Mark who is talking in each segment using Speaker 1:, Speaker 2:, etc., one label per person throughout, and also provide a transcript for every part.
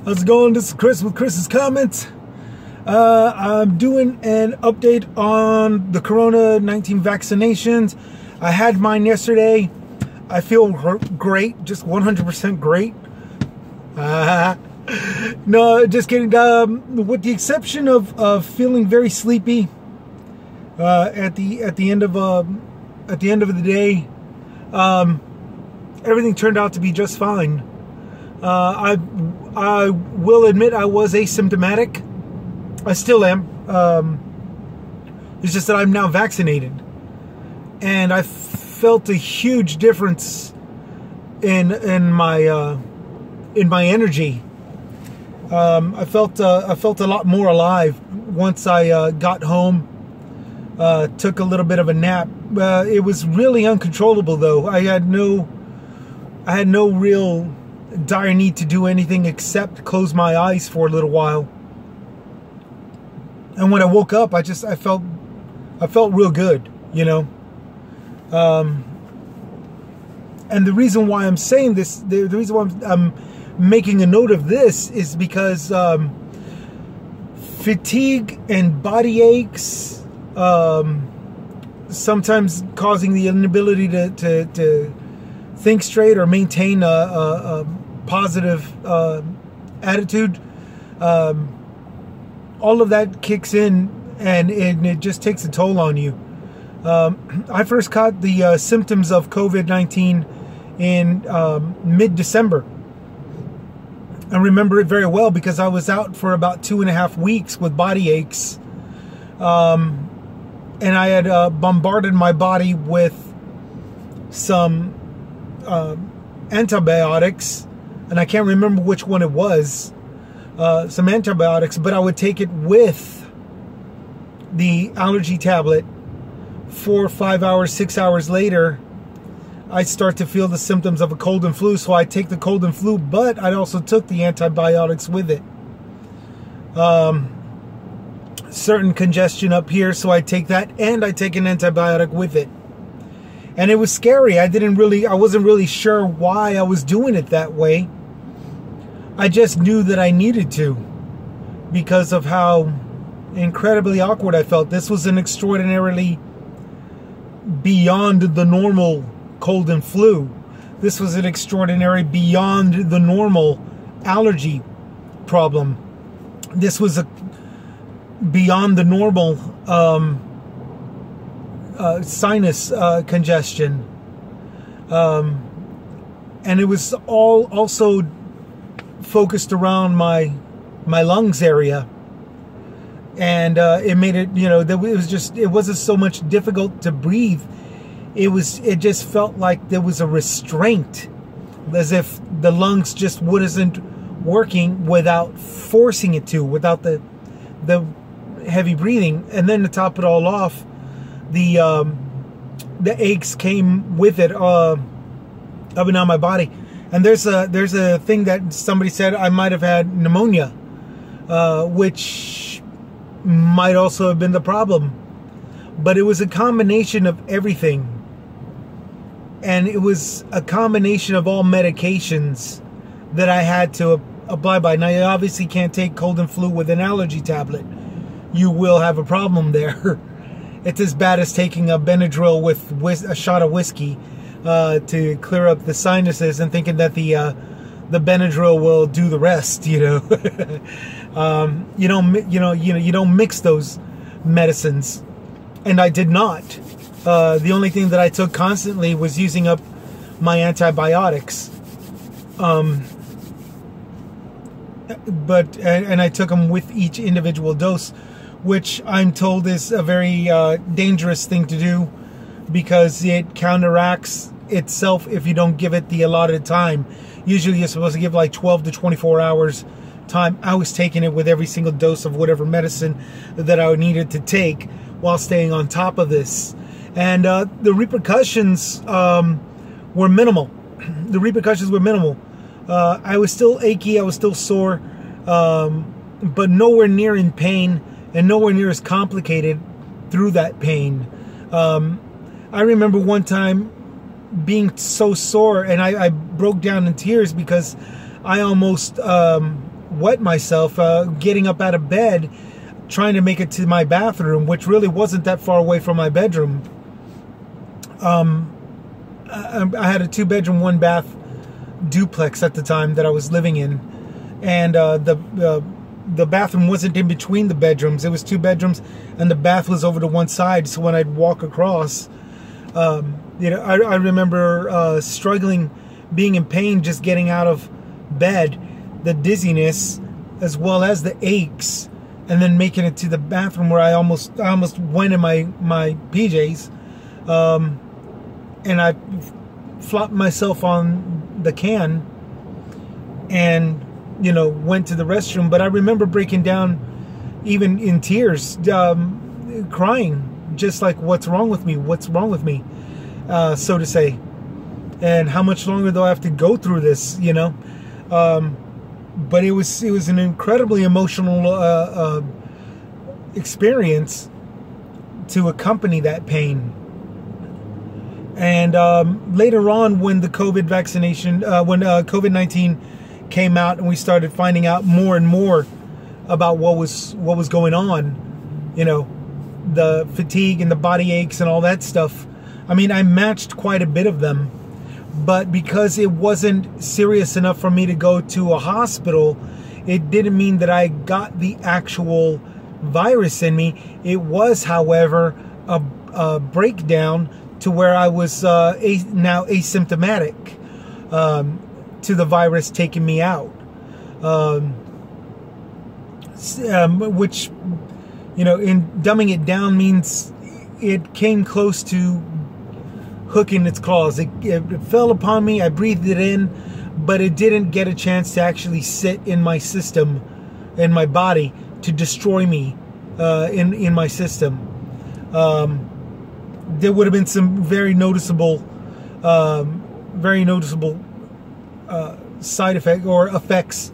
Speaker 1: How's it going? This is Chris with Chris's Comments. I'm doing an update on the Corona-19 vaccinations. I had mine yesterday. I feel great, just 100% great. No, just kidding. With the exception of feeling very sleepy at the end of the day, everything turned out to be just fine. I will admit I was asymptomatic. I still am. It's just that I'm now vaccinated, and I felt a huge difference in my energy. I felt a lot more alive once I got home. Took a little bit of a nap. It was really uncontrollable, though. I had no real dire need to do anything except close my eyes for a little while. And when I woke up, I felt real good, you know. And the reason why I'm saying this, the reason why I'm making a note of this is because fatigue and body aches, sometimes causing the inability to think straight or maintain a positive attitude, all of that kicks in, and it just takes a toll on you. I first caught the symptoms of COVID-19 in mid-December. I remember it very well because I was out for about 2.5 weeks with body aches, and I had bombarded my body with some antibiotics, and I can't remember which one it was. Some antibiotics, but I would take it with the allergy tablet. 4 or 5 hours, 6 hours later, I start to feel the symptoms of a cold and flu. So I take the cold and flu, but I also took the antibiotics with it. Certain congestion up here, so I take that, and I take an antibiotic with it. And it was scary. I wasn't really sure why I was doing it that way. I just knew that I needed to because of how incredibly awkward I felt. This was an extraordinarily beyond the normal cold and flu. This was an extraordinary beyond the normal allergy problem. This was a beyond the normal sinus congestion. And it was all also focused around my lungs area, and it made it, you know, it wasn't so much difficult to breathe. It just felt like there was a restraint, as if the lungs just wasn't working without forcing it to, without the heavy breathing. And then to top it all off, the aches came with it, up and down my body. And there's a thing that somebody said I might have had pneumonia, which might also have been the problem. But it was a combination of everything. And it was a combination of all medications that I had to apply by. Now, you obviously can't take cold and flu with an allergy tablet. You will have a problem there. It's as bad as taking a Benadryl with a shot of whiskey to clear up the sinuses, and thinking that the Benadryl will do the rest. You know, you don't mix those medicines, and I did not. The only thing that I took constantly was using up my antibiotics. But I took them with each individual dose, which I'm told is a very dangerous thing to do, because it counteracts itself if you don't give it the allotted time. Usually you're supposed to give like 12 to 24 hours time. I was taking it with every single dose of whatever medicine that I needed to take while staying on top of this. And the repercussions were minimal. The repercussions were minimal. I was still achy, I was still sore, but nowhere near in pain, and nowhere near as complicated through that pain. I remember one time being so sore, and I broke down in tears because I almost wet myself getting up out of bed, trying to make it to my bathroom, which really wasn't that far away from my bedroom. I had a 2-bedroom, 1-bath duplex at the time that I was living in, and the bathroom wasn't in between the bedrooms. It was 2 bedrooms, and the bath was over to one side. So when I'd walk across, I remember struggling, being in pain, just getting out of bed, the dizziness, as well as the aches, and then making it to the bathroom where I almost went in my PJs, and I flopped myself on the can, and went to the restroom. But I remember breaking down, even in tears, crying, just like, what's wrong with me? What's wrong with me? So to say. And how much longer do I have to go through this? But it was an incredibly emotional experience to accompany that pain. And later on, when the COVID vaccination, when COVID-19 came out, and we started finding out more and more about what was going on, the fatigue and the body aches and all that stuff. I mean, I matched quite a bit of them, but because it wasn't serious enough for me to go to a hospital, it didn't mean that I got the actual virus in me. It was, however, a breakdown to where I was now asymptomatic to the virus taking me out, which, in dumbing it down, means it came close to hooking its claws. It fell upon me, I breathed it in, but it didn't get a chance to actually sit in my system, in my body, to destroy me in my system. There would have been some very noticeable side effect or effects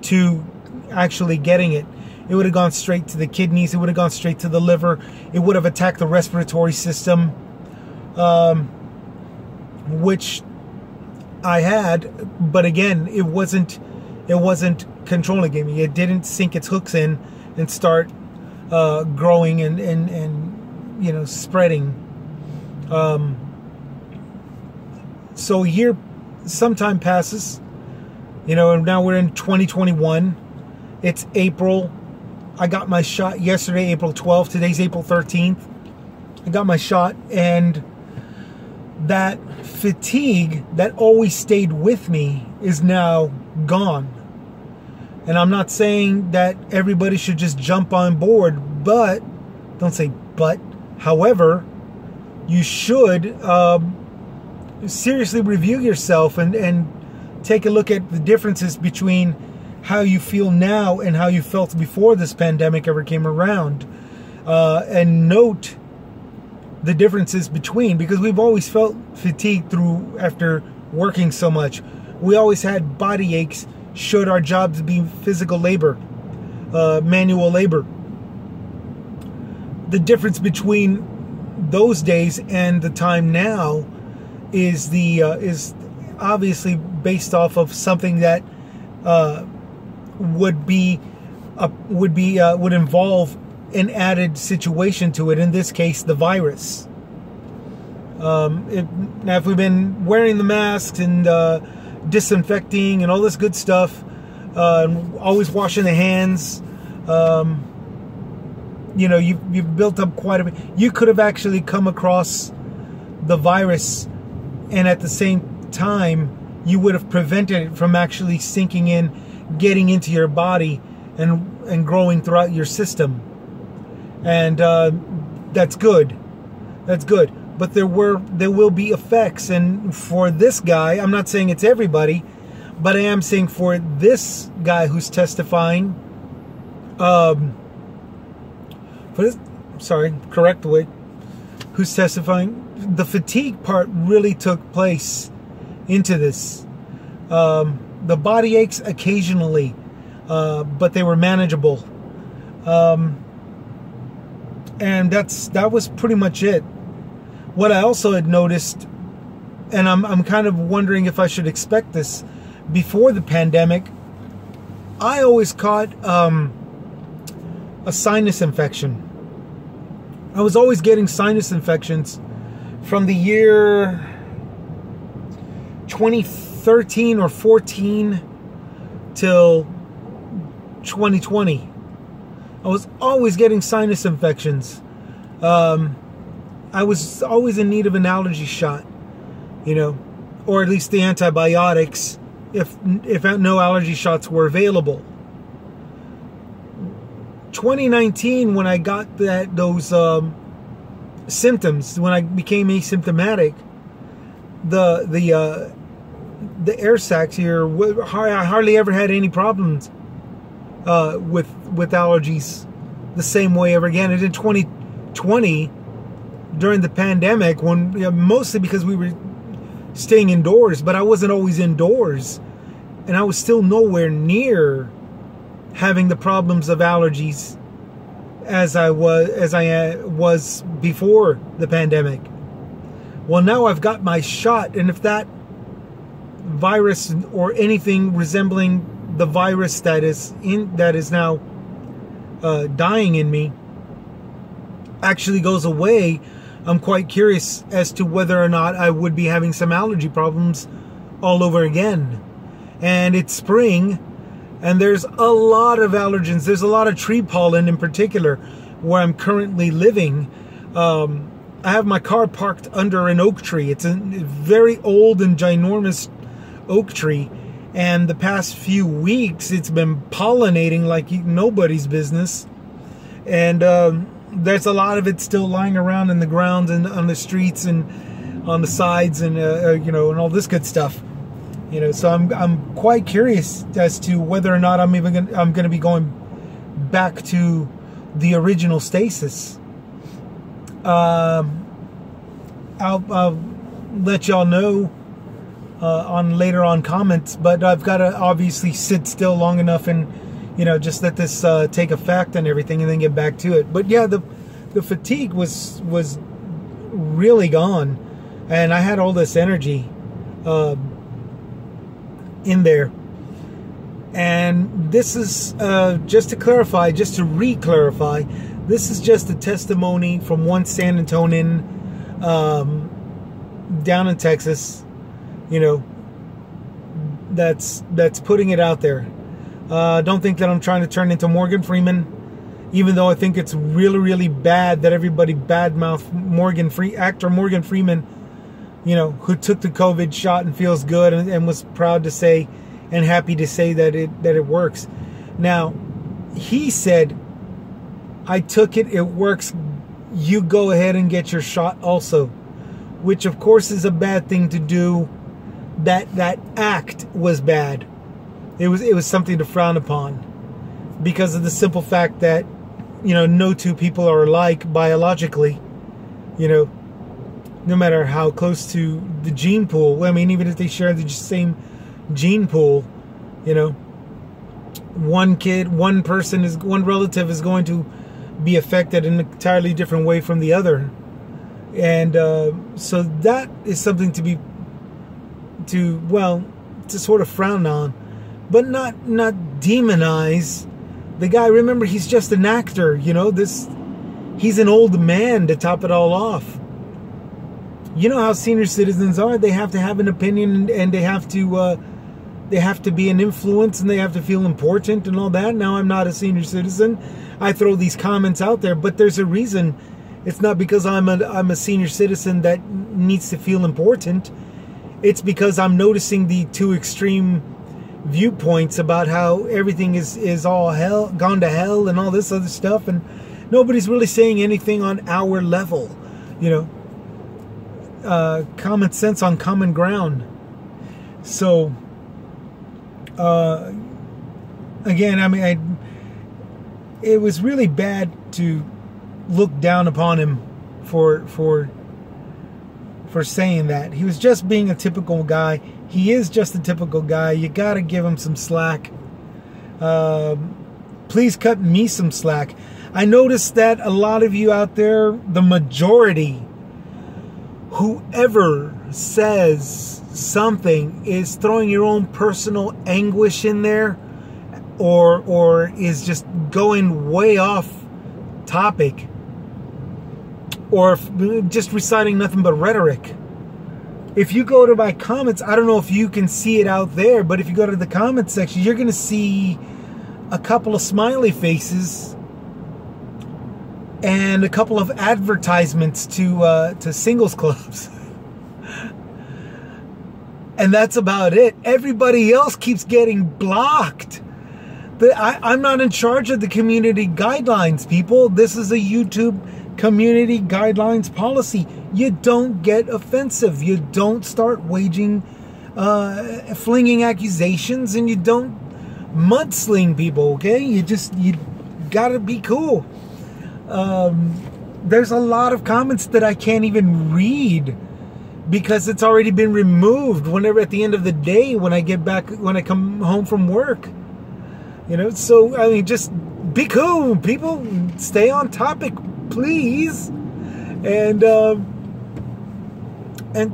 Speaker 1: to actually getting it. It would have gone straight to the kidneys. It would have gone straight to the liver. It would have attacked the respiratory system, which I had. But again, it wasn't controlling me. It didn't sink its hooks in and start growing and spreading. So a year, some time passes, and now we're in 2021. It's April. I got my shot yesterday, April 12th. Today's April 13th. I got my shot, and that fatigue that always stayed with me is now gone. And I'm not saying that everybody should just jump on board, but, don't say but, however, you should seriously review yourself and take a look at the differences between how you feel now and how you felt before this pandemic ever came around, and note the differences between, because we've always felt fatigued after working so much. We always had body aches should our jobs be physical labor, manual labor. The difference between those days and the time now is obviously based off of something that would involve an added situation to it. In this case, the virus. Now, if we've been wearing the masks and disinfecting and all this good stuff, always washing the hands, you've built up quite a bit. You could have actually come across the virus, and at the same time, you would have prevented it from actually sinking in, getting into your body, and growing throughout your system. And that's good. That's good. But there will be effects, and for this guy, I'm not saying it's everybody, but I am saying for this guy who's testifying, who's testifying, the fatigue part really took place into this. The body aches occasionally, but they were manageable. And that was pretty much it. What I also had noticed, and I'm kind of wondering if I should expect this before the pandemic, I always caught a sinus infection. I was always getting sinus infections from the year 2013 or 14 till 2020. I was always getting sinus infections. I was always in need of an allergy shot, you know, or at least the antibiotics if no allergy shots were available. 2019, when I got those symptoms, when I became asymptomatic, the air sacs here, I hardly ever had any problems with allergies the same way ever again. And in 2020, during the pandemic, when mostly because we were staying indoors, but I wasn't always indoors, and I was still nowhere near having the problems of allergies as I was before the pandemic. Well, now I've got my shot, and if that virus or anything resembling the virus that is now dying in me actually goes away, I'm quite curious as to whether or not I would be having some allergy problems all over again. And it's spring, and there's a lot of allergens. There's a lot of tree pollen in particular where I'm currently living. I have my car parked under an oak tree. It's a very old and ginormous oak tree. And the past few weeks, it's been pollinating like nobody's business. And there's a lot of it still lying around in the ground and on the streets and on the sides and, you know, and all this good stuff. You know, so I'm quite curious as to whether or not I'm going to be going back to the original stasis. I'll let y'all know on later on comments, but I've got to obviously sit still long enough and, you know, just let this take effect and everything, and then get back to it. But yeah, the fatigue was really gone, and I had all this energy in there. And this is just to clarify, just to re-clarify, this is just a testimony from one San Antonian down in Texas, you know, that's putting it out there. Don't think that I'm trying to turn into Morgan Freeman, even though I think it's really, really bad that everybody badmouth actor Morgan Freeman, you know, who took the COVID shot and feels good and was proud to say and happy to say that it works. Now, he said, I took it, it works, you go ahead and get your shot also, which of course is a bad thing to do. That act was bad. It was something to frown upon because of the simple fact that, you know, no two people are alike biologically, you know, no matter how close to the gene pool. I mean, even if they share the same gene pool, you know, one relative is going to be affected in an entirely different way from the other. And so that is something to sort of frown on, but not demonize the guy. Remember, he's just an actor, you know, he's an old man to top it all off. You know how senior citizens are. They have to have an opinion, and they have to be an influence, and they have to feel important and all that. Now, I'm not a senior citizen. I throw these comments out there, but there's a reason. It's not because I'm a senior citizen that needs to feel important. It's because I'm noticing the two extreme viewpoints about how everything is all hell, gone to hell, and all this other stuff, and nobody's really saying anything on our level, you know. Common sense on common ground. So again, I mean, it was really bad to look down upon him for saying that. He was just being a typical guy. He is just a typical guy. You gotta give him some slack. Please cut me some slack. I noticed that a lot of you out there, the majority, whoever says something is throwing your own personal anguish in there or is just going way off topic, or just reciting nothing but rhetoric. If you go to my comments, I don't know if you can see it out there, but if you go to the comment section, you're going to see a couple of smiley faces and a couple of advertisements to singles clubs. And that's about it. Everybody else keeps getting blocked. I'm not in charge of the community guidelines, people. This is a YouTube community guidelines policy. You don't get offensive. You don't start waging, flinging accusations, and you don't mudsling people, okay? You gotta be cool. There's a lot of comments that I can't even read because it's already been removed whenever at the end of the day when I come home from work. You know, so I mean, just be cool, people. Stay on topic, please. And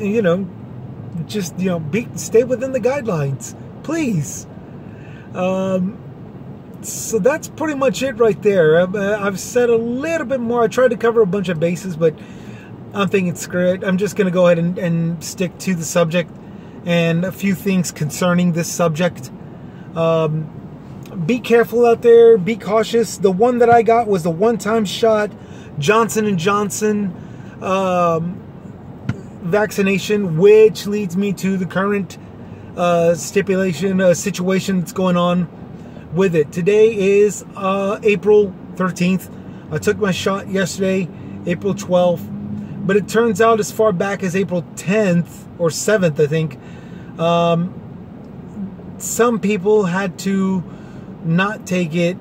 Speaker 1: you know, just, you know, stay within the guidelines, please. So that's pretty much it right there. I've said a little bit more. I tried to cover a bunch of bases, but I'm thinking, screw it. I'm just going to go ahead and stick to the subject and a few things concerning this subject. Be careful out there. Be cautious. The one that I got was the one-time shot Johnson & Johnson vaccination, which leads me to the current situation that's going on with it. Today is April 13th. I took my shot yesterday, April 12th. But it turns out as far back as April 10th or 7th, I think, some people had to not take it,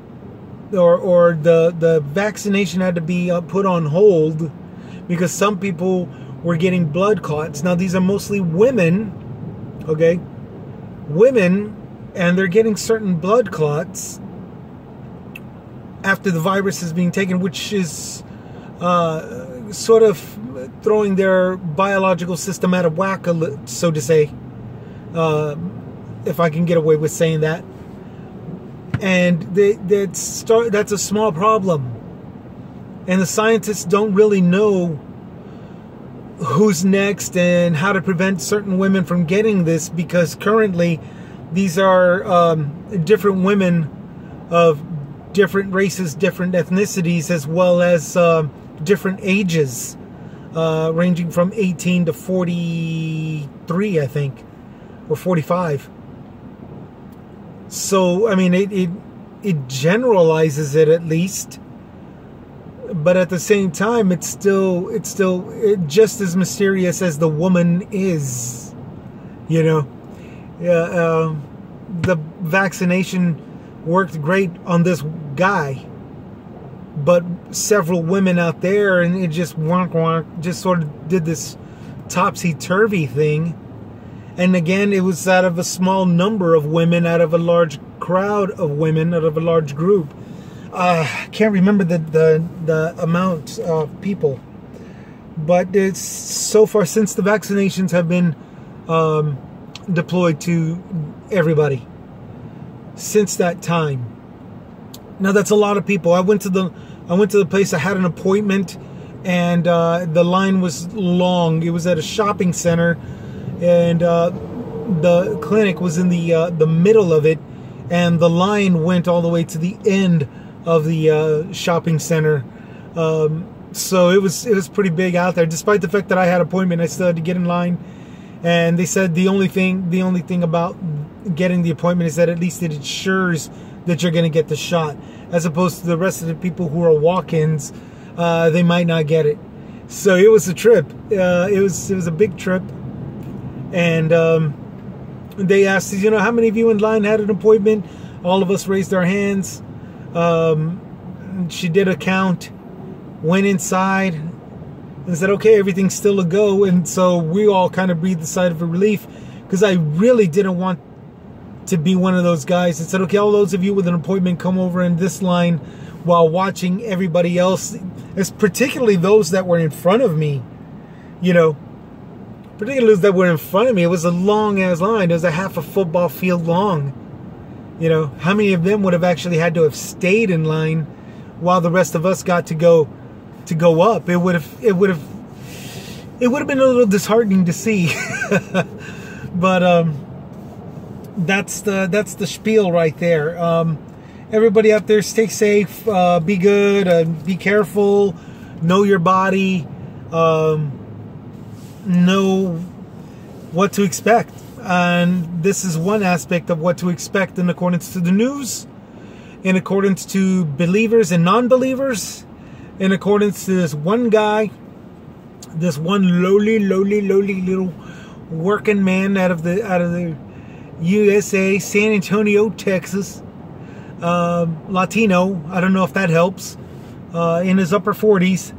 Speaker 1: or the vaccination had to be put on hold because some people were getting blood clots. Now, these are mostly women, okay? Women, and they're getting certain blood clots after the virus is being taken, which is sort of throwing their biological system out of whack, so to say, if I can get away with saying that. And that's a small problem. And the scientists don't really know who's next and how to prevent certain women from getting this, because currently these are different women of different races, different ethnicities, as well as different ages, ranging from 18 to 43, I think, or 45. So, I mean, it generalizes it at least, but at the same time, it's still just as mysterious as the woman is, you know. Yeah, the vaccination worked great on this guy, but several women out there, and it just just sort of did this topsy-turvy thing. And again, it was out of a small number of women, out of a large crowd of women, out of a large group. I can't remember the amount of people, but it's so far since the vaccinations have been deployed to everybody since that time. Now that's a lot of people. I went to the place. I had an appointment, and the line was long. It was at a shopping center, and the clinic was in the middle of it, and the line went all the way to the end of the shopping center. So it was pretty big out there. Despite the fact that I had an appointment, I still had to get in line. And they said the only thing about getting the appointment is that at least it ensures that you're going to get the shot, as opposed to the rest of the people who are walk-ins. They might not get it. So it was a trip. It was a big trip. And they asked, you know, how many of you in line had an appointment? All of us raised our hands. She did a count, went inside, and said, okay, everything's still a go. And so we all kind of breathed a sigh of relief, because I really didn't want to be one of those guys that said, okay, all those of you with an appointment, come over in this line while watching everybody else. It's particularly those that were in front of me, you know, particularly those that were in front of me. It was a long ass line. It was a half a football field long. You know, how many of them would have actually had to have stayed in line while the rest of us got to go up? It would have been a little disheartening to see. But that's the spiel right there. Everybody out there, stay safe, be good, be careful, know your body, know what to expect. And this is one aspect of what to expect in accordance to the news, in accordance to believers and non-believers, in accordance to this one guy, this one lowly little working man out of the USA, San Antonio, Texas, Latino. I don't know if that helps. In his upper 40s.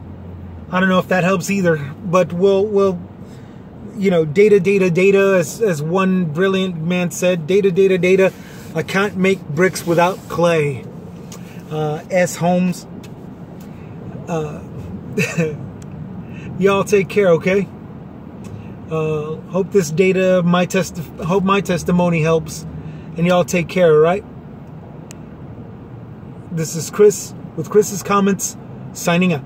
Speaker 1: I don't know if that helps either. But we'll you know, data, as one brilliant man said, data. I can't make bricks without clay. S. Holmes. Y'all take care, okay? Hope this data, hope my testimony helps, and y'all take care, all right? This is Chris with Chris's Comments, signing out.